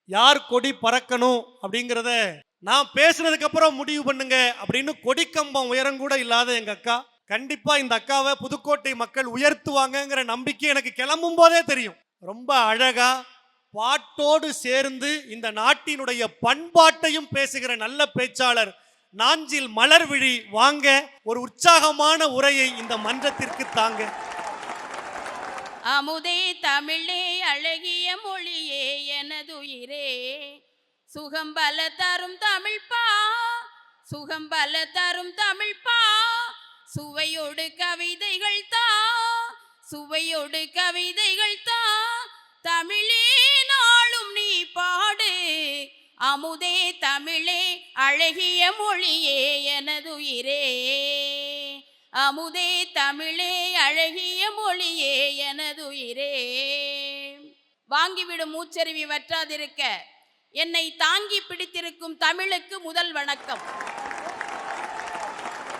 யார் கொடி பறக்கணும் அப்படிங்கிறத நான் பேசுனதுக்கு அப்புறம் முடிவு பண்ணுங்க அப்படின்னு கொடிக்கம்பம் உயரம் கூட இல்லாத எங்க அக்கா கண்டிப்பா இந்த அக்காவை புதுக்கோட்டை மக்கள் உயர்த்துவாங்கங்கிற நம்பிக்கை எனக்கு கிளம்பும் போதே தெரியும். ரொம்ப அழகா பாட்டோடு சேர்ந்து இந்த நாட்டினுடைய பண்பாட்டையும் பேசுகிற நல்ல பேச்சாளர் நாஞ்சில் மலர்விழி வாங்க ஒரு உற்சாகமான உரையை இந்த மன்றத்திற்கு தாங்க. அமுதே தமிழே அழகிய மொழியே எனதுயிரே, சுகம்பல தரும் தமிழ்ப்பா, சுகம்பல தரும் தமிழ்ப்பா, சுவையோடு கவிதைகள் தா, சுவையோடு கவிதைகள் தா, தமிழே நாளும் நீ பாடு, அமுதே தமிழே அழகிய மொழியே எனதுயிரே, அமுதே தமிழே அழகிய மொழியே எனதுயிரே. வாங்கிவிடும் மூச்சருவி வற்றாதிருக்க என்னை தாங்கி பிடித்திருக்கும் தமிழுக்கு முதல் வணக்கம்.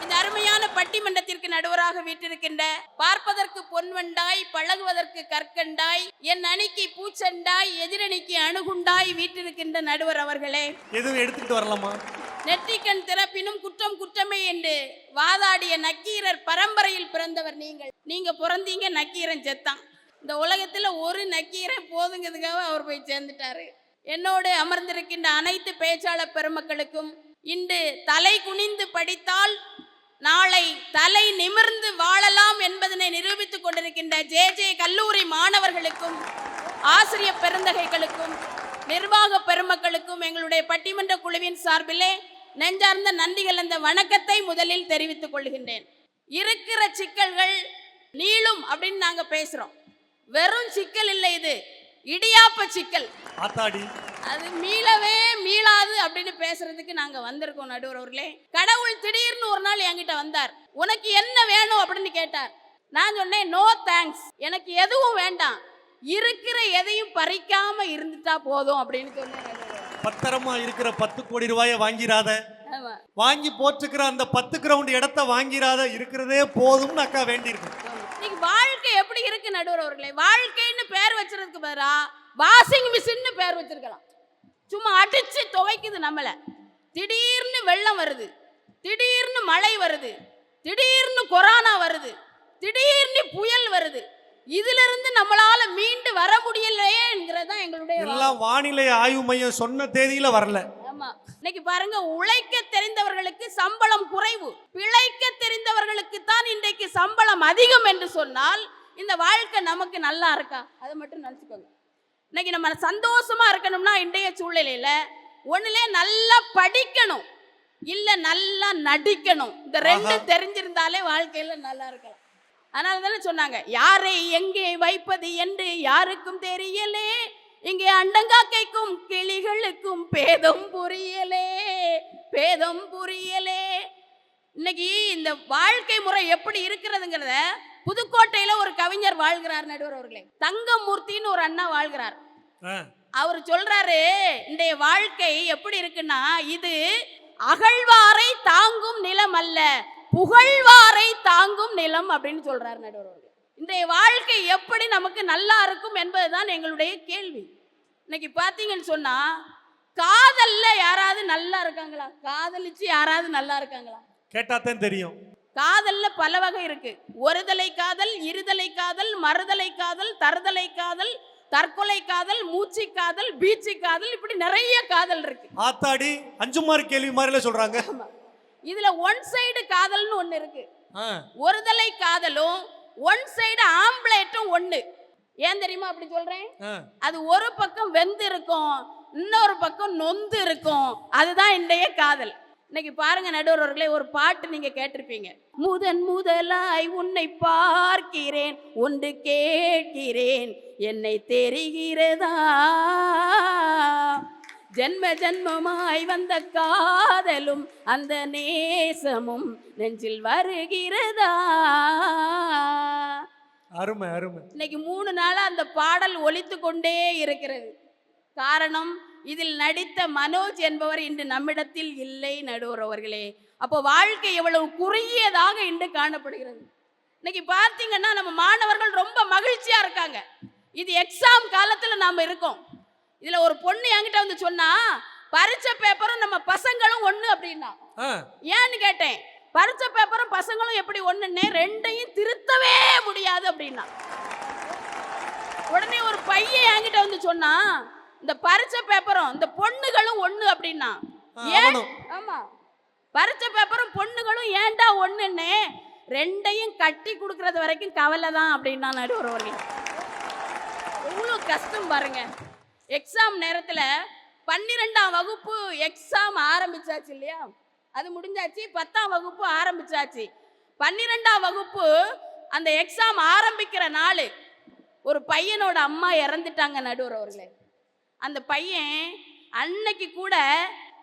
இந்த அருமையான பட்டிமன்றத்திற்கு நடுவராக வீட்டிருக்கின்ற பார்ப்பதற்கு பொன்வண்டாய் பழகுவதற்கு கற்கண்டாய் என் அணிக்கு பூச்சண்டாய் எதிரணிக்கு அணுகுண்டாய் வீட்டிருக்கின்ற நடுவர் அவர்களே, எதுவும் எடுத்துக்கிட்டு வரலாமா? நெற்றிக்கண் திறப்பினும் குற்றம் குற்றமே என்று வாதாடிய நக்கீரர் பரம்பரையில் பிறந்தவர் நீங்கள். நீங்க பிறந்தீங்க, நக்கீரன் செத்தான். இந்த உலகத்துல ஒரு நக்கீரன் போதுங்கிறதுக்காக அவர் போய் சேர்ந்துட்டாரு. என்னோடு அமர்ந்திருக்கின்ற அனைத்து பேச்சாளர் பெருமக்களுக்கும், இன்று தலை குனிந்து படித்தால் நாளை தலை நிமிர்ந்து வாழலாம் என்பதனை நிரூபித்துக் கொண்டிருக்கின்ற ஜே கல்லூரி மாணவர்களுக்கும், ஆசிரியர் பெருந்தகைகளுக்கும், நிர்வாக பெருமக்களுக்கும் எங்களுடைய பட்டிமன்ற குழுவின் சார்பிலே நெஞ்சார்ந்த நன்றிகள் அந்த வணக்கத்தை முதலில் தெரிவித்துக் கொள்கின்றேன். இருக்கிற சிக்கல்கள் நீளும் அப்படின்னு நாங்க பேசுறோம். வெறும் சிக்கல் இல்லை, இது இடியாப்ப சிக்கல். அது மீளவே மீளாது அப்படின்னு பேசுறதுக்கு நாங்க வந்திருக்கோம். நடுவர் அவர்களே, கடவுள் திடீர்னு ஒரு நாள் என்கிட்ட வந்தார். உனக்கு என்ன வேணும் அப்படின்னு கேட்டார். நான் சொன்னேன், நோ தேங்க்ஸ், எனக்கு எதுவும் வேண்டாம், இருக்கிற எதையும் பறிக்காம இருந்துட்டா போதும் அப்படின்னு சொன்னேன். பத்திரமா இருக்கிற 10 கோடி ரூபாயை வாங்கிராத, வாங்கி போட்டுக்கிற அந்த 10 கிரவுண்ட் இடத்தை வாங்கிராத, இருக்கிறதே போதும்னு அக்கா வேண்டியிருக்கு. இன்னைக்கு வாழ்க்கை எப்படி இருக்கு நடுவர் அவர்களே? வாழ்க்கைன்னு பேர் வச்சிருக்கிறதுக்கு பதிலா வாஷிங் மிஷின்னு பேர் வச்சிருக்கலாம். சும்மா அடிச்சு துவைக்குது நம்மள. திடீர்னு வெள்ளம் வருது, திடீர்னு மழை வருது, திடீர்னு கொரோனா வருது, திடீர்னு புயல் வருது. இதுல இருந்து நம்மளால மீண்டு வர முடியலையே என்கிறதா எங்களுடைய எல்லாம் வானிலை ஆய்வு மையம் சொன்ன தேதியில வரல. ஆமா, இன்னைக்கு பாருங்க, உழைக்க தெரிந்தவர்களுக்கு சம்பளம் குறைவு, பிழைக்க தெரிந்தவர்களுக்கு தான் இன்றைக்கு சம்பளம் அதிகம் என்று சொன்னால் இந்த வாழ்க்கை நமக்கு நல்லா இருக்கா? அதை மட்டும் நினைச்சுக்கோங்க. இன்னைக்கு நம்ம சந்தோஷமா இருக்கணும்னா இன்றைய சூழ்நிலையில ஒண்ணுலே நல்லா படிக்கணும், இல்ல நல்லா நடிக்கணும். இந்த ரெண்டு தெரிஞ்சிருந்தாலே வாழ்க்கையில நல்லா இருக்கலாம். அதனால தானே சொன்னாங்க, யாரை எங்கே வைப்பது என்று யாருக்கும் தெரியலே, இங்கே அண்டங்காக்கைக்கும் கிளிகளுக்கும் பேதம் புரியலே, பேதம் புரியலே. இன்னைக்கு இந்த வாழ்க்கை முறை எப்படி இருக்கிறதுங்கிறத புதுக்கோட்டையில ஒரு கவிஞர் வாழ்கிறார் நடுவர் அவர்களே. தங்கமூர்த்தின்னு ஒரு அண்ணா வாழ்கிறார். அவர் சொல்றாரு, இன்றைய வாழ்க்கை எப்படி இருக்குன்னா, இது அகழ்வாரை தாங்கும் நிலம் அல்ல, புகழ்வாரை தாங்கும் நிலம் அப்படின்னு சொல்றாரு நடுவர் அவர்கள். இன்றைய வாழ்க்கை எப்படி நமக்கு நல்லா இருக்கும் என்பதுதான் எங்களுடைய கேள்வி. இன்னைக்கு பாத்தீங்கன்னு சொன்னா, காதல்ல யாராவது நல்லா இருக்காங்களா? காதலிச்சு யாராவது நல்லா இருக்காங்களா? கேட்டாதான் தெரியும். காதல்ல பல வகை இருக்கு. ஒருதலை காதல், இருதலை காதல், மறுதலை காதல், தருதலை காதல், தற்கொலை காதல், மூச்சு காதல், பீச்சு காதல், இப்படி நிறைய காதல் இருக்கு. ஆத்தாடி 5 மார்க் கேள்வி மாதிரில சொல்றாங்க. இதுல ஒன் சைடு காதல்னு ஒண்ணு இருக்கு. ஒருதலை காதலும் ஒன் சைடு ஆம்பளேட்டும் ஒண்ணு. ஏன் தெரியுமா அப்படி சொல்றேன்? அது ஒரு பக்கம் வெந்து இருக்கும், இன்னொரு பக்கம் நொந்து இருக்கும். அதுதான் இன்றைய காதல். இன்னைக்கு பாருங்க நடுவர் அவர்களே, ஒரு பாட்டு நீங்க கேட்டிருப்பீங்க. முதன் முதலாய் உன்னை பார்க்கிறேன், ஒன்று கேட்கிறேன், என்னை தெரிகிறதா, ஜென்ம ஜென்மமாய் வந்த காதலும் அந்த நேசமும் நெஞ்சில் வருகிறதா. அருமை அருமை. இன்னைக்கு 3 நாளா அந்த பாடல் ஒலித்து கொண்டே இருக்கிறது. காரணம், இதில் நடித்த மனோஜ் என்பவர் இன்று நம்மிடத்தில் இல்லை நடுவர் அவர்களே. அப்போ வாழ்க்கை எவ்வளவு குறுகியதாக இன்று காணப்படுகிறது. இன்னைக்கு பார்த்தீங்கன்னா நம்ம மாணவர்கள் ரொம்ப மகிழ்ச்சியா இருக்காங்க. இது எக்ஸாம் காலத்தில் நாம் இருக்கோம். இதுல ஒரு பொண்ணு என்கிட்ட வந்து சொன்னா பரீட்சை பேப்பரும் நம்ம பசங்களும் ஒண்ணு அப்படின்னா. ஏன்னு கேட்டேன். பரீட்சை பேப்பரும் பசங்களும் எப்படி ஒண்ணுன்னே, ரெண்டையும் திருத்தவே முடியாது அப்படின்னா. உடனே ஒரு பையன் என்கிட்ட வந்து சொன்னா இந்த பரீட்சை பேப்பரும் இந்த பொண்ணுகளும் ஒண்ணு அப்படின்னா. ஏன்? ஆமா, பரீட்சை பேப்பரும் பொண்ணுகளும் ஏன்டா ஒண்ணுன்னே, ரெண்டையும் கட்டி கொடுக்கறது வரைக்கும் கவலை தான் அப்படின்னா. நடுவர் அவர்களே, எவ்வளவு கஷ்டம் பாருங்க. எக்ஸாம் நேரத்துல 12ஆம் வகுப்பு எக்ஸாம் ஆரம்பிச்சாச்சு இல்லையா, அது முடிஞ்சாச்சு. 10ஆம் வகுப்பு ஆரம்பிச்சாச்சு. 12ஆம் வகுப்பு அந்த எக்ஸாம் ஆரம்பிக்கிற நாள் ஒரு பையனோட அம்மா இறந்துட்டாங்க நடுவர் அவர்களே. அந்த பையன் அன்னைக்கு கூட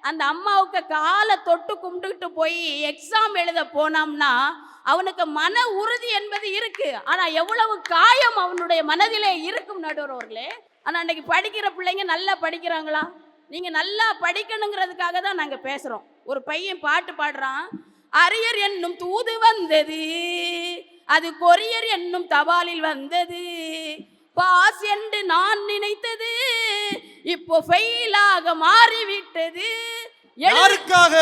அந்த அம்மாவுக்கு காலை தொட்டு கும்பிட்டுக்கிட்டு போய் எக்ஸாம் எழுத போனாம்னா அவனுக்கு மன உறுதி என்பது இருக்கு. ஆனா எவ்வளவு காயம் அவனுடைய மனதிலே இருக்கும் நடுவர் அவர்களே. ஆனா அன்னைக்கு படிக்கிற பிள்ளைங்க நல்லா படிக்கிறாங்களா? நீங்க நல்லா படிக்கணுங்கிறதுக்காக தான் நாங்க பேசுறோம். ஒரு பையன் பாட்டு பாடுறான், அரியர் என்னும் தூது வந்தது, அது கொரியர் என்னும் தபாலில் வந்தது, பாஸ் என்று நான் நினைத்தது இப்போ ஃபெயிலாக மாறிவிட்டது. யாருக்காக?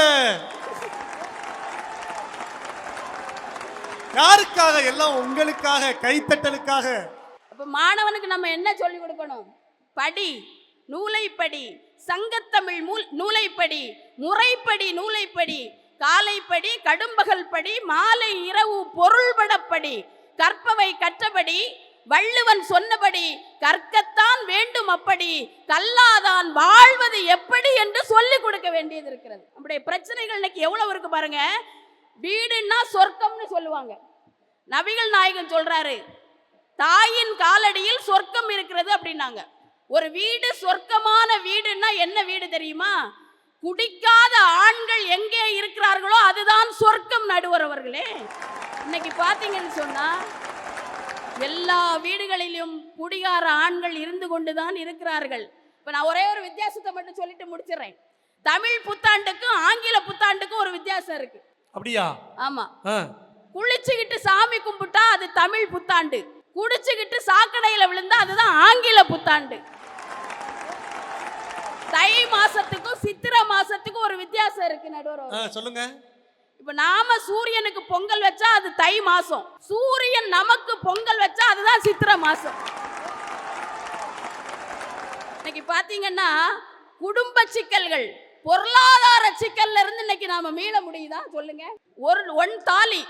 யாருக்காக? எல்லாம் உங்களுக்காக, கைத்தட்டலுக்காக. அப்ப மாணவனுக்கு நம்ம என்ன சொல்லி கொடுக்கணும்? படி, நூலை படி, சங்கத்தமிழ் நூலை படி, முறைப்படி நூலை படி, காலைப்படி, கடும்பகல் படி, மாலை இரவு பொருள்படப்படி, கற்பவை கற்றபடி, வள்ளுவன் சொன்னபடி கற்கத்தான் வேண்டும், அப்படி கல்லாதான் வாழ்வது எப்படி என்று சொல்லிக் கொடுக்க வேண்டியது இருக்கிறது. நம்முடைய பிரச்சனைகள் இன்னைக்கு எவ்வளவு இருக்கு பாருங்க. வீடுன்னா சொர்க்கம்னு சொல்லுவாங்க. நபிகள் நாயகன் சொல்றாரு, தாயின் காலடியில் சொர்க்கம் இருக்கிறது அப்படின்னாங்க. ஒரு வீடு சொர்க்கமான வீடுன்னா என்ன வீடு தெரியுமா? குடிக்காத ஆண்கள் எங்கே இருக்கிறார்களோ அதுதான் சொர்க்கம் நடுவர் அவர்களே. இன்னைக்கு பாத்தீங்கன்னு சொன்னா எல்லா வீடுகளிலும் குடிகார ஆண்கள் இருந்து கொண்டுதான் இருக்கிறார்கள். இப்ப நான் ஒரே ஒரு வித்தியாசத்தை மட்டும் சொல்லிட்டு முடிச்சிடறேன். தமிழ் புத்தாண்டுக்கும் ஆங்கில புத்தாண்டுக்கும் ஒரு வித்தியாசம் இருக்கு. அப்படியா? ஆமா. குளிச்சுக்கிட்டு சாமி கும்பிட்டா அது தமிழ் புத்தாண்டு, குடிச்சுக்கிட்டு சாக்கடையில விழுந்தா அதுதான் ஆங்கில புத்தாண்டு. தை மாசத்துக்கும் சித்திர மாசத்துக்கும் ஒரு வித்தியாசம் இருக்கு நடுவர். சொல்லுங்க. இப்ப நாம சூரியனுக்கு பொங்கல் வச்சா அது தை மாசம், சூரியன் நமக்கு பொங்கல் வச்சா அதுதான் சித்திர மாசம். இன்னைக்கு பாத்தீங்கன்னா குடும்ப சிக்கல்கள், பொருளாதார சிக்கல்ல இருந்து இன்னைக்கு நாம மீள முடியுதா சொல்லுங்க? ஒன் தாலி,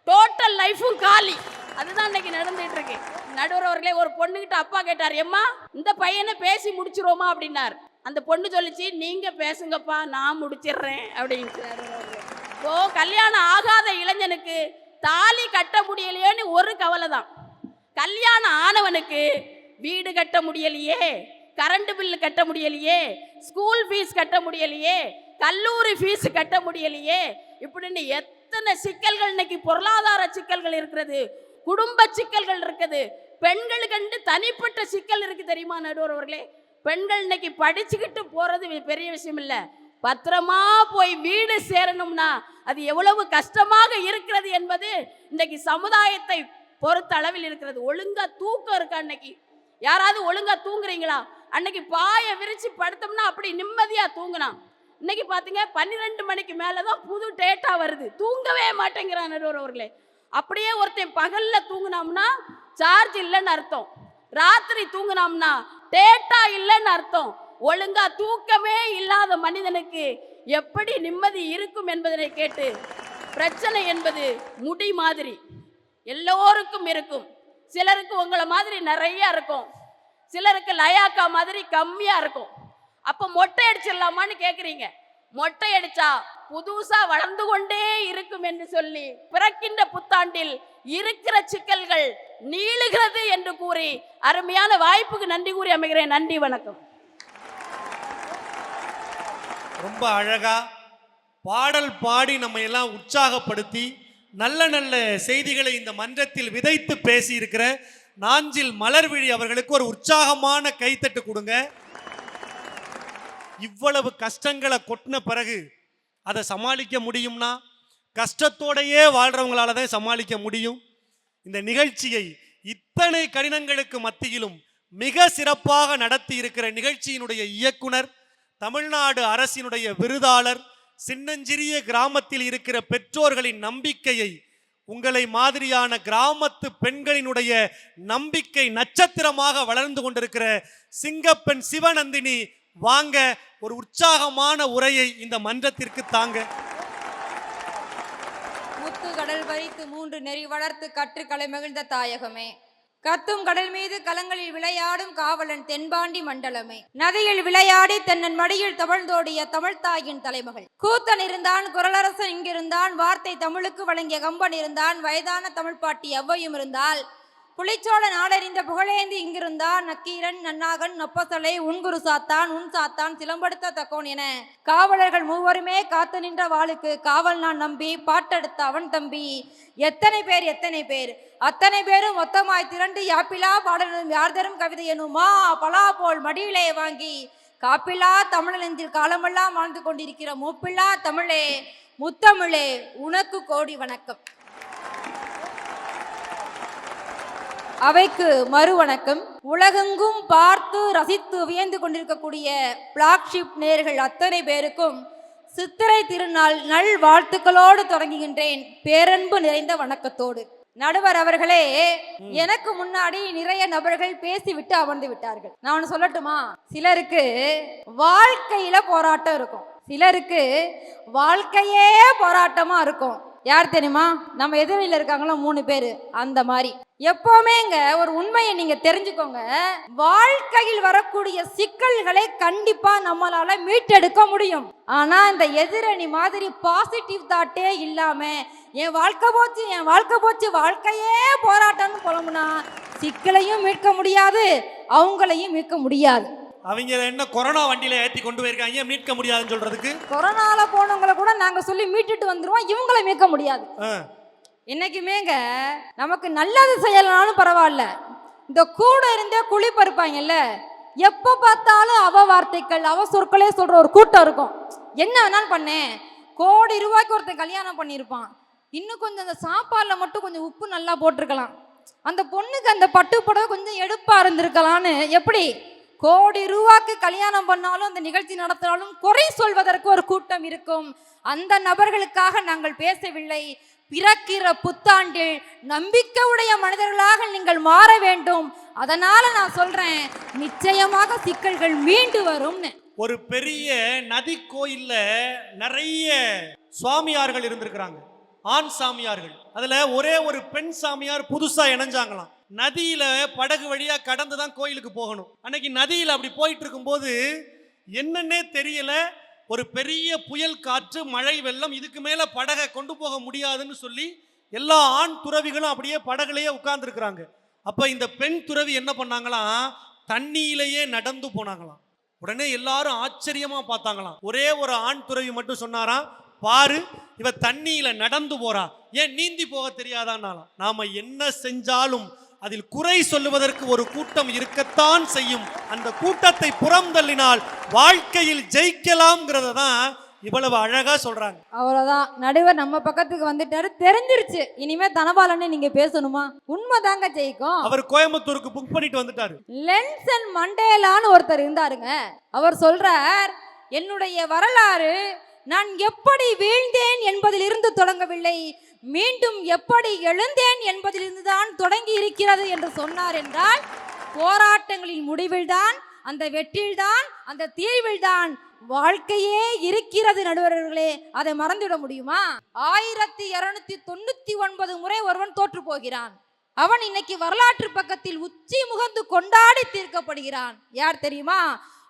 டோட்டல் லைஃபும் காலி. அதுதான் இன்னைக்கு நடந்துட்டு இருக்கு நடுவர் அவர்களே. ஒரு பொண்ணுகிட்ட அப்பா கேட்டார், எம்மா இந்த பையனை பேசி முடிச்சிருவோமா அப்படின்னார். அந்த பொண்ணு சொல்லிச்சு, நீங்க பேசுங்கப்பா நான் முடிச்சிடுறேன் அப்படின்னு. இப்போ கல்யாணம் ஆகாத இளைஞனுக்கு தாலி கட்ட முடியலையேன்னு ஒரு கவலை தான். கல்யாணம் ஆனவனுக்கு வீடு கட்ட முடியலையே, கரண்ட் பில்லு கட்ட முடியலையே, ஸ்கூல் ஃபீஸ் கட்ட முடியலையே, கல்லூரி ஃபீஸ் கட்ட முடியலையே, இப்படின்னு எத்தனை சிக்கல்கள் இன்னைக்கு பொருளாதார சிக்கல்கள் இருக்கிறது, குடும்ப சிக்கல்கள் இருக்குது, பெண்களுக்கு தனிப்பட்ட சிக்கல் இருக்கு தெரியுமா நடுவர் அவர்களே? பெண்கள் இன்னைக்கு படிச்சுக்கிட்டு போறது பெரிய விஷயம் இல்லை, பத்திரமா போய் வீடு சேரணும்னா அது எவ்வளவு கஷ்டமாக இருக்கிறது என்பது இன்னைக்கு சமுதாயத்தை பொறுத்த அளவில் இருக்கிறது. ஒழுங்கா தூக்கம் இருக்கா? அன்னைக்கு யாராவது ஒழுங்கா தூங்குறீங்களா? அன்னைக்கு பாய விரிச்சு படுத்தோம்னா அப்படி நிம்மதியா தூங்கலாம். இன்னைக்கு பாத்தீங்க 12 மணிக்கு மேலதான் புது டேட்டா வருது, தூங்கவே மாட்டேங்கிறான் நடுவர் அவர்களே. அப்படியே ஒருத்தன் பகல்ல தூங்கினோம்னா சார்ஜ் இல்லைன்னு அர்த்தம், ராத்திரி தூங்கினோம்னா டேட்டா இல்லைன்னு அர்த்தம். ஒழுங்கா தூக்கமே இல்லாத மனிதனுக்கு எப்படி நிம்மதி இருக்கும் என்பதனை கேட்டு, பிரச்சனை என்பது முடி மாதிரி எல்லோருக்கும் இருக்கும். சிலருக்கு உங்களை மாதிரி நிறைய இருக்கும், சிலருக்கு லயாக்கா மாதிரி கம்மியா இருக்கும். அப்ப மொட்டை அடிச்சிடலாமான்னு கேக்குறீங்க. மொட்டை அடிச்சா புதுசா வளர்ந்து கொண்டே இருக்கும் என்று சொல்லி பிறக்கின்ற புத்தாண்டில் இருக்கிற சிக்கல்கள் நீளுகிறது என்று கூறி அருமையான வாய்ப்புக்கு நன்றி கூறி அமைகிறேன். நன்றி, வணக்கம். ரொம்ப அழகா பாடல் பாடி நம்ம எல்லாம் உற்சாகப்படுத்தி நல்ல நல்ல செய்திகளை இந்த மன்றத்தில் விதைத்து பேசி இருக்கிற நாஞ்சில் மலர்விழி அவர்களுக்கு ஒரு உற்சாகமான கைத்தட்டு கொடுங்க. இவ்வளவு கஷ்டங்களை கொட்டின பிறகு அதை சமாளிக்க முடியும்னா கஷ்டத்தோடையே வாழ்றவங்களால தான் சமாளிக்க முடியும். இந்த நிகழ்ச்சியை இத்தனை கடினங்களுக்கு மத்தியிலும் மிக சிறப்பாக நடத்தி இருக்கிற நிகழ்ச்சியினுடைய இயக்குனர், தமிழ்நாடு அரசினுடைய விருதாளர், சின்னஞ்சிறிய கிராமத்தில் இருக்கிற பெற்றோர்களின் நம்பிக்கையை, உங்களை மாதிரியான கிராமத்து பெண்களினுடைய நம்பிக்கை நட்சத்திரமாக வளர்ந்து கொண்டிருக்கிற சிங்கப்பெண் சிவநந்தினி வாங்க, ஒரு உற்சாகமான உரையை இந்த மன்றத்திற்கு தாங்க. முத்து கடல் பறித்து 3 நெறி வளர்த்து கற்று கலை மகிழ்ந்த தாயகமே, கத்தும் கடல் மீது கலங்களில் விளையாடும் காவலன் தென்பாண்டி மண்டலமே, நதியில் விளையாடி தென்னன் மடியில் தவழ்ந்தோடிய தமிழ்த்தாயின் தலைமகள், கூத்தன் இருந்தான், குரலரசன் இங்கிருந்தான், வார்த்தை தமிழுக்கு வழங்கிய கம்பன் இருந்தான், வயதான தமிழ் பாட்டி எவ்வையும் இருந்தால், புலிச்சோழ நாடறிந்த புகழேந்தி இங்கிருந்தான், நக்கீரன் நன்னாகன் நொப்பசலை உன்குரு சாத்தான் உன் சாத்தான் சிலம்படுத்த தக்கோன் என காவலர்கள் மூவருமே காத்து நின்ற வாளுக்கு காவல் நான் நம்பி பாட்டெடுத்த அவன் தம்பி. எத்தனை பேர் அத்தனை பேரும் மொத்தமாய் திரண்டு யாப்பிலா பாடலும் யார் தரும் கவிதை எனுமா பலா போல் மடியிலே வாங்கி காப்பிலா தமிழெந்தில் காலமெல்லாம் வாழ்ந்து கொண்டிருக்கிற மூப்பில்லா தமிழே, முத்தமிழே, உனக்கு கோடி வணக்கம். அவைக்கு மறு வணக்கம். உலகெங்கும் பார்த்து ரசித்து வியந்து கொண்டிருக்கக்கூடிய பிளாக்ஷிப் நேயர்கள் அத்தனை பேருக்கும் சித்திரை திருநாள் நல் வாழ்த்துக்களோடு தொடங்குகின்றேன், பேரன்பு நிறைந்த வணக்கத்தோடு. நடுவர் அவர்களே, எனக்கு முன்னாடி நிறைய நபர்கள் பேசிவிட்டு அமர்ந்து விட்டார்கள். நான் ஒன்று சொல்லட்டுமா? சிலருக்கு வாழ்க்கையில போராட்டம் இருக்கும், சிலருக்கு வாழ்க்கையே போராட்டமா இருக்கும். யார் தெரியுமா? நம்ம எதிரில் இருக்காங்களோ 3 பேர், அந்த மாதிரி. எப்பவுமேங்க ஒரு உண்மையை நீங்க தெரிஞ்சுக்கோங்க, வாழ்க்கையில் வரக்கூடிய சிக்கல்களை கண்டிப்பா நம்மளால மீட்டெடுக்க முடியும். ஆனா இந்த எதிரணி மாதிரி பாசிட்டிவ் தாட்டே இல்லாம என் வாழ்க்கை போச்சு வாழ்க்கையே போராட்டம்னு புலம்புனா சிக்கலையும் மீட்க முடியாது, அவங்களையும் மீட்க முடியாது. அவங்க என்ன கொரோனா வண்டியில ஏற்றி கொண்டு போயிருக்காங்க, மீட்க முடியாதுன்னு சொல்றதுக்கு? கொரோனால போனவங்களை கூட நாங்க சொல்லி மீட்டுட்டு வந்துருவோம், இவங்களை மீட்க முடியாது. என்னைக்குமேங்க நமக்கு நல்லது செய்யலனாலும் பரவாயில்ல, இந்த கூட இருந்தே குழி பறிப்பாங்கல்ல, எப்ப பார்த்தாலும் அவ வார்த்தைகள் அவ சொற்களே சொல்ற ஒரு கூட்டம் இருக்கும். என்ன வேணாலும் பண்ணேன், கோடி ரூபாய்க்கு ஒருத்தன் கல்யாணம் பண்ணியிருப்பான், இன்னும் கொஞ்சம் அந்த சாப்பாடுல மட்டும் கொஞ்சம் உப்பு நல்லா போட்டிருக்கலாம், அந்த பொண்ணுக்கு அந்த பட்டு புடவை கொஞ்சம் எடுப்பா இருந்திருக்கலான்னு, எப்படி கோடி ரூபாய்க்கு கல்யாணம் பண்ணாலும் அந்த நிகழ்ச்சி நடத்தினாலும் குறை சொல்வதற்கு ஒரு கூட்டம் இருக்கும். அந்த நபர்களுக்காக நாங்கள் பேசவில்லை. பிறக்கிற புத்தாண்டில் நம்பிக்கை உடைய மனிதர்களாக நீங்கள் மாற வேண்டும். அதனால நான் சொல்றேன், நிச்சயமாக சிக்கல்கள் மீண்டு வரும்னு. ஒரு பெரிய நதி கோயில்ல நிறைய சுவாமியார்கள் இருந்திருக்கிறாங்க, ஆண் சாமியார்கள். அதுல ஒரே ஒரு பெண் சாமியார் புதுசா இணைஞ்சாங்களாம். நதியில படகு வழியா கடந்து தான் கோயிலுக்கு போகணும். அன்னைக்கு நதியில அப்படி போயிட்டு இருக்கும்போது என்னன்னே தெரியல, ஒரு பெரிய புயல் காற்று, மழை, வெள்ளம், இதுக்கு மேல படகை கொண்டு போக முடியாதுன்னு சொல்லி எல்லா ஆண் துறவிகளும் அப்படியே படகுலையே உட்கார்ந்துருக்குறாங்க. அப்ப இந்த பெண் துறவி என்ன பண்ணாங்களாம், தண்ணியிலேயே நடந்து போனாங்களாம். உடனே எல்லாரும் ஆச்சரியமா பார்த்தாங்களாம். ஒரே ஒரு ஆண் துறவி மட்டும் சொன்னாராம், பாரு இவ தண்ணியில நடந்து போறா, ஏன் நீந்தி போக தெரியாதான்னாலாம். நாம என்ன செஞ்சாலும் அதில் குறை சொல்லுவதற்கு ஒரு கூட்டம் இருக்கத்தான் செய்யும். அந்த கூட்டத்தை புறம் தள்ளினால் வாழ்க்கையில் ஜெயிக்கலாம்ங்கிறத தான் இவ்வளவு அழகா சொல்றாங்க. அவ்வளவுதான், நடுவர் நம்ம பக்கத்துக்கு வந்துட்டாரு, தெரிஞ்சிருச்சு. இனிமே தனபாலன்னு நீங்க பேசணுமா? உண்மைதாங்க ஜெயிக்கும். அவர் கோயம்புத்தூருக்கு புக் பண்ணிட்டு வந்துட்டாரு. லென்சன் மண்டேலான்னு ஒருத்தர் இருந்தாருங்க. அவர் சொல்றார், என்னுடைய வரலாறு நான் எப்படி வீழ்ந்தேன் என்பதிலிருந்து தொடங்கவில்லை, மீண்டும் எப்படி எழுந்தேன் என்பதிலிருந்து தான் தொடங்கி இருக்கிறது என்று சொன்னார். என்றால் போராட்டங்களின் முடிவில்தான், அந்த வெற்றில்தான், அந்த தீர்வில்தான் வாழ்க்கையே இருக்கிறது. நடுவர்களே, அதை மறந்துவிட முடியுமா? 1299 முறை ஒருவன் தோற்று போகிறான். அவன் இன்னைக்கு வரலாற்று பக்கத்தில் உச்சி முகந்து கொண்டாடி தீர்க்கப்படுகிறான். யார் தெரியுமா?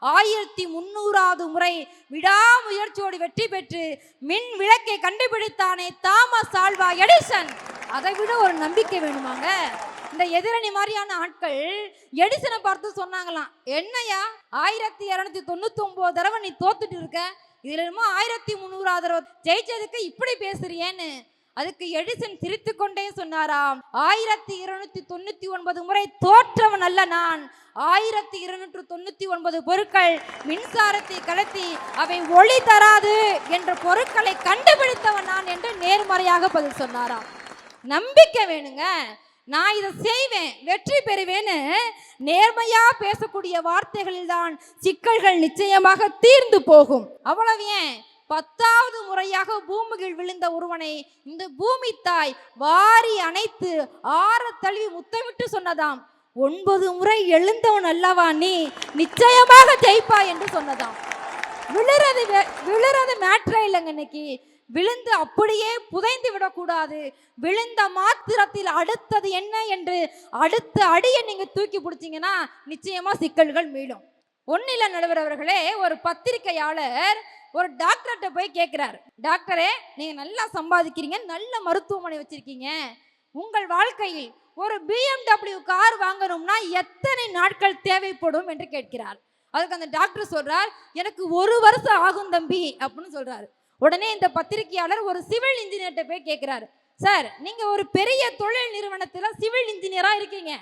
1300வது முறை விடாமுயற்சியோடு வெற்றி பெற்று மின் விளக்கை கண்டுபிடித்தானே தாமஸ் ஆல்வா எடிசன். அதை விட ஒரு நம்பிக்கை வேணுமாங்க? இந்த எதிரணி மாதிரியான ஆட்கள் எடிசனை பார்த்து சொன்னாங்களாம், என்னையா 1299 தடவை நீ தோத்துட்டு இருக்க, இதுல என்னமோ 1300வது தடவை ஜெயிச்சதுக்கு இப்படி பேசுறியேன்னு. அதுக்கு எடிசன் சிரித்து கொண்டே சொன்னாராம், 1299 முறை தோற்றவன் அல்ல நான், 1299 பொருட்கள் மின்சாரத்தை கடத்தி அவை ஒளி தராது என்ற பொருட்களை கண்டுபிடித்தவன் நான் என்று நேர்மறையாக பதில் சொன்னாராம். நம்பிக்கை வேணுங்க, நான் இதை செய்வேன், வெற்றி பெறுவேன்னு நேர்மையா பேசக்கூடிய வார்த்தைகளில்தான் சிக்கல்கள் நிச்சயமாக தீர்ந்து போகும். அவ்வளவு ஏன், 10வது முறையாக பூமியில் விழுந்த ஒருவனை இந்த பூமி தாய் வாரி அணைத்து ஆற தழுவி முத்தமிட்டு சொன்னதாம், 9 முறை எழுந்தவன் அல்லவா நீ, நிச்சயமாக ஜெயிப்பா என்று சொன்னதாம். விழுறது மேட்ரே இல்லைங்க. இன்னைக்கு விழுந்து அப்படியே புதைந்து விடக்கூடாது. விழுந்த மாத்திரத்தில் அடுத்தது என்ன என்று அடுத்த அடியை நீங்க தூக்கி பிடிச்சீங்கன்னா நிச்சயமா சிக்கல்கள் மீளும். ஒன்னில நடுவர் அவர்களே, ஒரு பத்திரிகையாளர் ஒரு டாக்டர்கிட்ட போய் கேட்கிறார், டாக்டரே நீங்க நல்லா சம்பாதிக்கிறீங்க, நல்ல மருத்துவமனை வச்சிருக்கீங்க, உங்கள் வாழ்க்கையில் ஒரு BMW கார் வாங்கணும்னா எத்தனை நாட்கள் தேவைப்படும் என்று கேட்கிறார். அதுக்கு அந்த டாக்டர் சொல்றார், எனக்கு 1 வருஷம் ஆகும் தம்பி அப்படின்னு சொல்றாரு. உடனே இந்த பத்திரிகையாளர் ஒரு சிவில் இன்ஜினியர்கிட்ட போய் கேட்கிறாரு, சார் நீங்க ஒரு பெரிய தொழில் நிறுவனத்துல சிவில் இன்ஜினியரா இருக்கீங்க,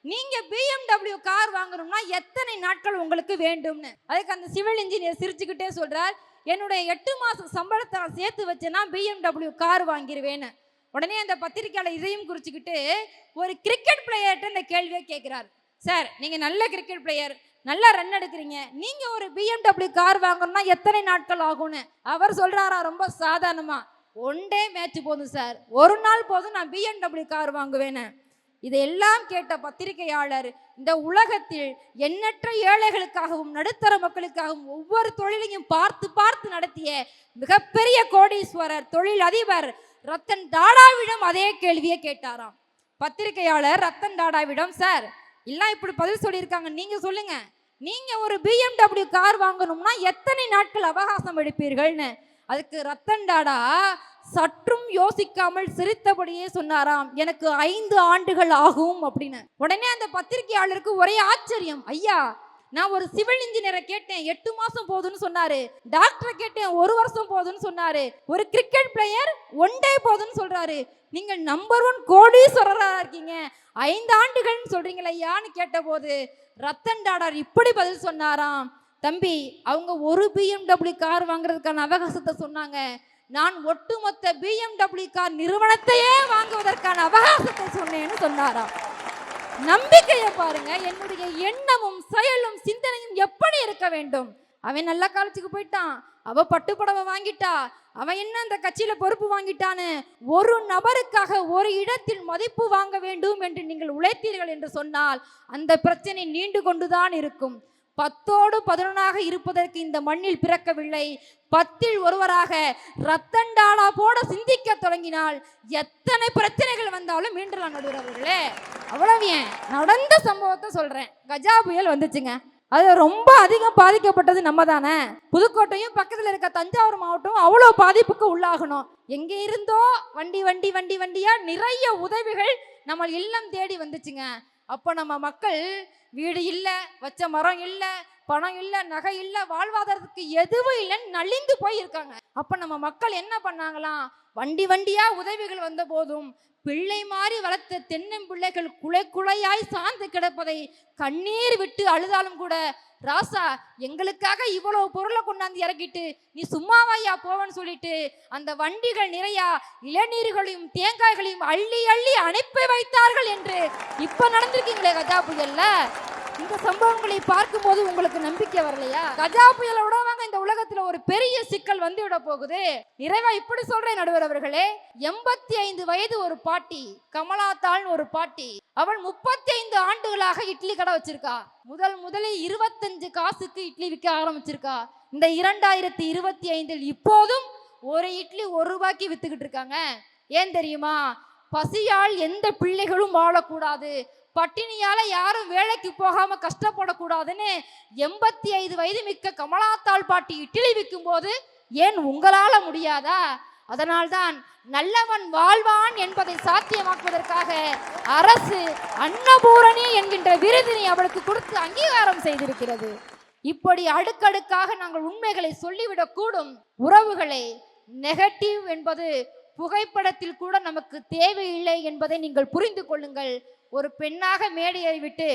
நீங்க BMW கார் வாங்கணும்னா எத்தனை நாட்கள் உங்களுக்கு வேண்டும்னு. அதுக்கு அந்த சிவில் இன்ஜினியர் சிரிச்சுக்கிட்டே சொல்றார், என்னுடைய 8 மாச சம்பளத்தை சேர்த்து வச்சேன்னா BMW கார் வாங்கிடுவேன்னு. உடனே அந்த பத்திரிகையாளர் இதையும் குறிச்சுக்கிட்டு ஒரு கிரிக்கெட் பிளேயர்கிட்ட இந்த கேள்வியை கேட்கிறார், சார் நீங்க நல்ல கிரிக்கெட் பிளேயர், நல்லா ரன் எடுக்கிறீங்க, நீங்க ஒரு BMW கார் வாங்கணும்னா எத்தனை நாட்கள் ஆகும்னு. அவர் சொல்றாரா ரொம்ப சாதாரணமா, 1 டே மேட்ச் போதும் சார், 1 நாள் போதும் நான் BMW கார் வாங்குவேன்னு. இதையெல்லாம் கேட்ட பத்திரிகையாளர் இந்த உலகத்தில் எண்ணற்ற ஏழைகளுக்காகவும் நடுத்தர மக்களுக்காகவும் ஒவ்வொரு தொழிலையும் பார்த்து பார்த்து நடத்திய மிகப்பெரிய கோடீஸ்வரர் தொழில் அதிபர் ரத்தன் டாடாவிடம் அதே கேள்வியை கேட்டாராம். பத்திரிகையாளர் ரத்தன் டாடாவிடம், சார் எல்லாம் இப்படி பதில் சொல்லியிருக்காங்க, நீங்க சொல்லுங்க, நீங்க ஒரு BMW கார் வாங்கணும்னா எத்தனை நாட்கள் அவகாசம் எடுப்பீர்கள்னு. அதுக்கு ரத்தன் டாடா சற்றும் யோசிக்காமல் சிரித்தபடியே சொன்னாராம், எனக்கு 5 ஆண்டுகள் ஆகும் அப்படின்னு. உடனே அந்த பத்திரிகையாளருக்கு ஒரே ஆச்சரியம், ஐயா நான் ஒரு சிவில் இன்ஜினியரை கேட்டேன் 8 மாசம் போதுன்னு சொன்னாரு, டாக்டரை கேட்டேன் 1 வருஷம் போதுன்னு சொன்னாரு, ஒரு கிரிக்கெட் பிளேயர் 1 டே போதுன்னு சொல்றாரு, நீங்க நம்பர் 1 கோடீஸ்வரரா இருக்கீங்க 5 ஆண்டுகள்னு சொல்றீங்களா ஐயான்னு கேட்டபோது ரத்தன் டாடா இப்படி பதில் சொன்னாராம், தம்பி அவங்க ஒரு BMW கார் வாங்குறதுக்கான அவகாசத்தை சொன்னாங்க, நான் ஒட்டுமொத்த BMW கார் நிறுவனத்தையே வாங்குவதற்கான அவகாசத்தை சொன்னேன்னு சொன்னாராம். நம்பிக்கையை பாருங்க, என்னுடைய எண்ணமும் செயலும் சிந்தனையும் எப்படி இருக்க வேண்டும். அவன் நல்ல காலேஜுக்கு போயிட்டான், அவ பட்டுப்புடவை வாங்கிட்டா, அவன் என்ன அந்த கட்சியில பொறுப்பு வாங்கிட்டான்னு ஒரு நபருக்காக ஒரு இடத்தில் மதிப்பு வாங்க வேண்டும் என்று நீங்கள் உழைத்தீர்கள் என்று சொன்னால் அந்த பிரச்சனை நீண்டு கொண்டுதான் இருக்கும். 10ஓடு 11ஆக இருப்பதற்கு இந்த மண்ணில் பிறக்கவில்லை, 10இல் ஒருவராக ரத்தன் டாடா போட சிந்திக்க தொடங்கினால் எத்தனை பிரச்சனைகள் வந்தாலும் மீண்டலாம் நடுவர்களே. அவ்வளவு ஏன், நடந்த சம்பவத்தை சொல்றேன். கஜா புயல் வந்துச்சுங்க, அது ரொம்ப அதிகம் பாதிக்கப்பட்டது நம்ம தானே. புதுக்கோட்டையும் பக்கத்தில் இருக்க தஞ்சாவூர் மாவட்டம் அவ்வளோ பாதிப்புக்கு உள்ளாகணும். எங்கே இருந்தோ வண்டியா நிறைய உதவிகள் நம்ம இல்லம் தேடி வந்துச்சுங்க. அப்போ நம்ம மக்கள் வீடு இல்லை, வச்ச மரம் இல்லை, பணம் இல்லை, நகை இல்லை, வாழ்வாதாரத்துக்கு எதுவும் இல்லைன்னு நலிந்து போயிருக்காங்க. அப்போ நம்ம மக்கள் என்ன பண்ணாங்களாம், வண்டியா உதவிகள் வந்த போதும் பிள்ளை மாறி வளர்த்த தென்னம்பிள்ளைகள் குலையாய் சார்ந்து கிடப்பதை கண்ணீர் விட்டு அழுதாலும் கூட, ராசா எங்களுக்காக இவ்வளவு பொருளை கொண்டாந்து இறக்கிட்டு நீ சும்மாவாயா போவன்னு சொல்லிட்டு அந்த வண்டிகள் நிறைய இளநீர்களையும் தேங்காய்களையும் அள்ளி அனுப்பி வைத்தார்கள் என்று இப்ப நடந்திருக்கீங்களே கஜா புயல்ல. இந்த சம்பவங்களை பார்க்கும் போது உங்களுக்கு நம்பிக்கை வரலையா? கஜா புயலை விடவாங்க இந்த உலகத்துல ஒரு பெரிய சிக்கல் வந்து விட போகுது. நிறைவா இப்படி சொல்றேன் நடுவர் அவர்களே, 85 வயது ஒரு பாட்டி, கமலாத்தாள் ஒரு பாட்டி, அவள் 35 ஆண்டுகளாக இட்லி கடை வச்சிருக்கா. முதலில் 25 காசுக்கு இட்லி விற்க ஆரம்பிச்சிருக்கா. இந்த 2025 இப்போதும் ஒரு இட்லி 1 ரூபாய்க்கு வித்துக்கிட்டு இருக்காங்க. ஏன் தெரியுமா? பசியால் எந்த பிள்ளைகளும் வாழக்கூடாது, பட்டினியால யாரும் வேலைக்கு போகாம கஷ்டப்படக்கூடாதுன்னு 85 வயது மிக்க கமலாத்தாள் பாட்டி இட்லி விற்கும் போது ஏன் உங்களால முடியாதா? அதனால்தான் நல்லவன் வாழ்வான் என்பதை சாத்தியமாக்குவதற்காக அரசு அன்னபூரணி என்கின்ற விருதினை அவளுக்கு கொடுத்து அங்கீகாரம் செய்திருக்கிறது. இப்படி அடுக்கடுக்காக நாங்கள் உண்மைகளை சொல்லிவிடக் கூடும். உறவுகளை நெகட்டிவ் என்பது புகைப்படத்தில் கூட நமக்கு தேவையில்லை என்பதை நீங்கள் புரிந்து கொள்ளுங்கள். ஒரு பெண்ணாக மேடையை விட்டு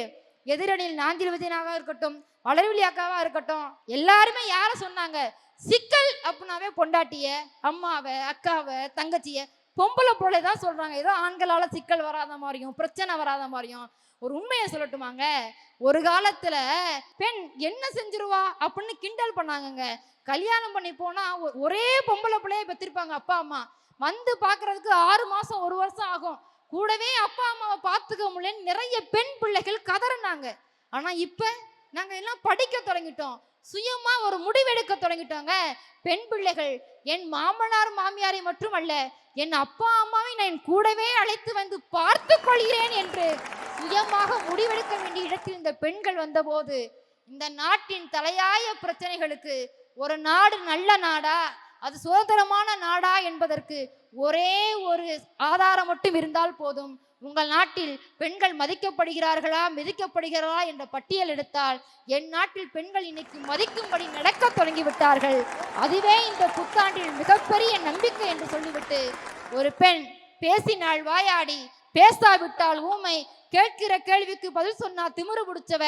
எதிரணியில் நாஞ்சில் விஜயனாக இருக்கட்டும், வளர்விழி அக்காவா இருக்கட்டும், எல்லாருமே யார சொன்னாங்க, சிக்கல் அப்படின்னாவே பொண்டாட்டிய, அம்மாவை, அக்காவை, தங்கச்சிய, பொம்பளை பொருளை தான் சொல்றாங்க. ஏதோ ஆண்களால சிக்கல் வராத மாதிரியும் பிரச்சனை வராத மாதிரியும் ஒரு உண்மையை சொல்லட்டுமாங்க, ஒரு காலத்துல பெண் என்ன செஞ்சிருவா அப்படின்னு கிண்டல் பண்ணாங்கங்க. கல்யாணம் பண்ணி போனா ஒரே பொம்பளை பிள்ளைய பெற்றிருப்பாங்க அப்பா அம்மா. வந்து பாக்குறதுக்கு 6 மாசம் 1 வருஷம் ஆகும். கூடவே அப்பா அம்மாவை பார்த்துக்க முடியலன்னு நிறைய பெண் பிள்ளைகள் கதறினாங்க. ஆனா இப்ப நாங்க எல்லாம் படிக்க தொடங்கிட்டோம், சுயமா ஒரு முடிவெடுக்க தொடங்கிட்டோங்க. பெண் பிள்ளைகள் என் மாமனார் மாமியாரை மட்டுமல்ல, என் அப்பா அம்மாவை நான் கூடவே அழைத்து வந்து பார்த்து கொள்கிறேன் என்று சுயமாக முடிவெடுக்க வேண்டிய இடத்தில் இந்த பெண்கள் வந்தபோது இந்த நாட்டின் தலையாய பிரச்சனைகளுக்கு ஒரு நாடு நல்ல நாடா, அது சுதந்திரமான நாடா என்பதற்கு ஒரே ஒரு ஆதாரம் மட்டும் இருந்தால் போதும். உங்கள் நாட்டில் பெண்கள் மதிக்கப்படுகிறார்களா மிதிக்கப்படுகிறார்களா என்ற பட்டியல் எடுத்தால் என் நாட்டில் பெண்கள் இன்னைக்கு மதிக்கும்படி நடக்க தொடங்கிவிட்டார்கள். அதுவே இந்த புத்தாண்டில் மிகப்பெரிய நம்பிக்கை என்று சொல்லிவிட்டு, ஒரு பெண் பேசினாள் வாயாடி, பேசாவிட்டால் ஊமை, கேட்கிற கேள்விக்கு பதில் சொன்னா திமிரு பிடிச்சவ,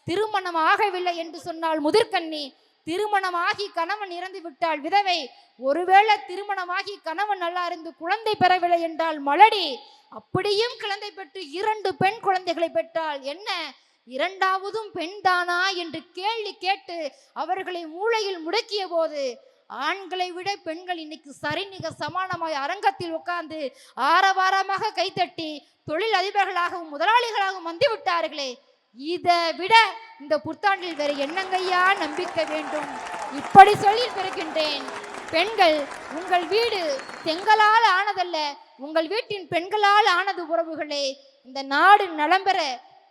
திருமணம் ஆகவில்லை என்று சொன்னால் முதிர்கண்ணி, திருமணமாகி கணவன் இறந்து விட்டால் விதவை, ஒருவேளை திருமணமாகி கணவன் நல்லா இருந்து குழந்தை பெறவில்லை என்றால் மலடி, அப்படியும் குழந்தை பெற்று 2 பெண் குழந்தைகளை பெற்றால் என்ன, இரண்டாவதும் பெண் தானா என்று கேள்வி கேட்டு அவர்களை மூளையில் முடக்கிய போது ஆண்களை விட பெண்கள் இன்னைக்கு சரிநிக சமானமாய் அரங்கத்தில் உட்கார்ந்து ஆரவாரமாக கைத்தட்டி தொழில் அதிபர்களாகவும் முதலாளிகளாகவும் வந்து விட்டார்களே, இதை விட இந்த புத்தாண்டில் வேறு என்னங்கய்யா நம்பிக்கை வேண்டும்? இப்படி சொல்லி பிறக்கின்றேன். பெண்கள், உங்கள் வீடு செங்கலால் ஆனதல்ல, உங்கள் வீட்டின் பெண்களால் ஆனது உறவுகளே. இந்த நாடு நலம் பெற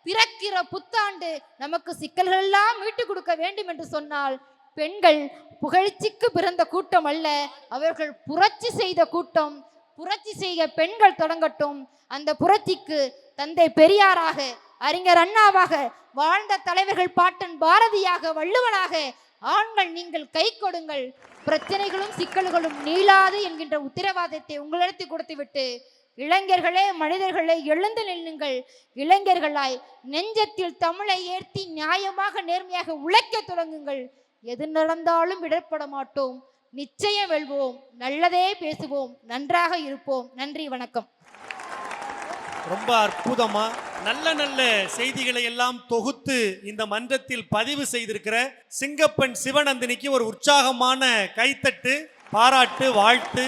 பிறக்கிற புத்தாண்டு நமக்கு சிக்கல்கள் எல்லாம் மீட்டு கொடுக்க வேண்டும் என்று சொன்னால் பெண்கள் புகழ்ச்சிக்கு பிறந்த கூட்டம் அல்ல, அவர்கள் புரட்சி செய்த கூட்டம். புரட்சி செய்ய பெண்கள் தொடங்கட்டும். அந்த புரட்சிக்கு தந்தை பெரியாராக, அறிஞர் அண்ணாவாக, வாழ்ந்த தலைவர்கள் பாட்டன் பாரதியாக, வள்ளுவனாக ஆண்கள் நீங்கள் கை கொடுங்கள், பிரச்சனைகளும் சிக்கல்களும் நீளாது என்கின்ற உத்தரவாதத்தை உங்களிடத்தில் கொடுத்துவிட்டு, இளைஞர்களே மனிதர்களே எழுந்து நில்லுங்கள். இளைஞர்களாய் நெஞ்சத்தில் தமிழை ஏற்றி நியாயமாக நேர்மையாக உழைக்க தொடங்குங்கள். எது நடந்தாலும் விடப்பட மாட்டோம், நிச்சயம் வெல்வோம், நல்லதே பேசுவோம், நன்றாக இருப்போம். நன்றி, வணக்கம். ரொம்ப அற்புதமா நல்ல நல்ல செய்திகளை எல்லாம் தொகுத்து இந்த மன்றத்தில் பதிவு செய்திருக்கிற சிங்கப்பெண் சிவநந்தினிக்கு ஒரு உற்சாகமான கைத்தட்டு, பாராட்டு, வாழ்த்து.